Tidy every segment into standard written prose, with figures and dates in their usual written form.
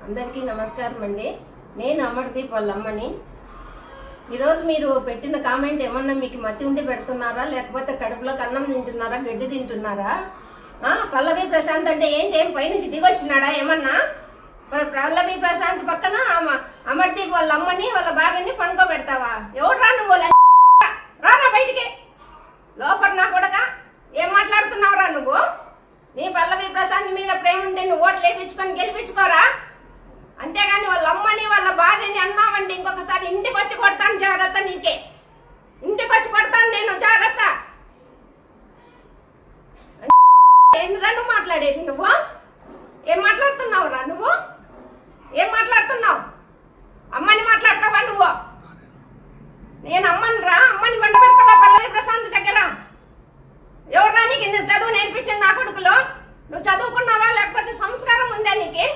అందరికీ నమస్కారం అండి. నేను అమర్దీప్ వాళ్ళ అమ్మని. ఈరోజు మీరు పెట్టిన కామెంట్ ఏమన్నా మీకు మతి ఉండి పెడుతున్నారా, లేకపోతే కడుపులో అన్నం తింటున్నారా, గడ్డి తింటున్నారా? పల్లవి ప్రశాంత్ అంటే ఏంటి, ఏం పైనుంచి దిగొచ్చినాడా ఏమన్నా? పల్లవి ప్రశాంత్ పక్కన అమర్దీప్ వాళ్ళ అమ్మని వాళ్ళ భార్యని పండుకోబెడతావా? ఎవరు రా నువ్వు? రానా బయటికి, లోఫర్ నా కొడక. ఏం మాట్లాడుతున్నావురా నువ్వు? నీ పల్లవి ప్రశాంత్ మీద ప్రేమ ఉంటే నువ్వు ఓట్లు వేయించుకొని గెలిపించుకోరా, అంతేగాని వాళ్ళ అమ్మని వాళ్ళ భార్యని అన్నావండి ఇంకొకసారి ఇంటికి వచ్చి కొడతాను, జాగ్రత్త. నీకే ఇంటికి వచ్చి కొడతాను నేను, జాగ్రత్త. ఏంద్రా నువ్వు మాట్లాడేది? నువ్వు ఏం మాట్లాడుతున్నావురా? నువ్వు ఏం మాట్లాడుతున్నావు? అమ్మని మాట్లాడతావా నువ్వు? నేను అమ్మని రా, అమ్మని వంట పెడతావా పల్లవి ప్రశాంత్ దగ్గర? ఎవరా నీకు చదువు నేర్పించింది? నా కొడుకులో నువ్వు చదువుకున్నావా, లేకపోతే సంస్కారం ఉందా నీకు?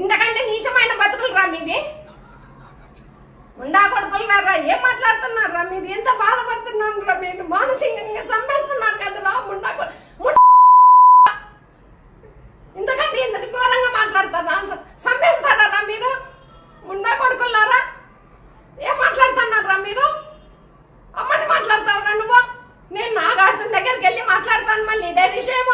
ఇంతకంటే నీచమైన బతుకులు రా మీవి, ఉండా కొడుకులు రా. ఏం మాట్లాడుతున్నారా మీరు? ఎంత బాధపడుతున్నాను రా మీరు, మానసికంగా సంపేస్తున్నారు కదరా. ఇంతకంటే ఇంతకు ఘోరంగా మాట్లాడతారా? సంపేస్తారా మీరు? ముండా కొడుకులారా, ఏం మాట్లాడుతున్నారా మీరు? అమ్మని మాట్లాడతావురా నువ్వు? నేను నాగార్జున దగ్గరికి వెళ్ళి మాట్లాడతాను మళ్ళీ ఇదే విషయం.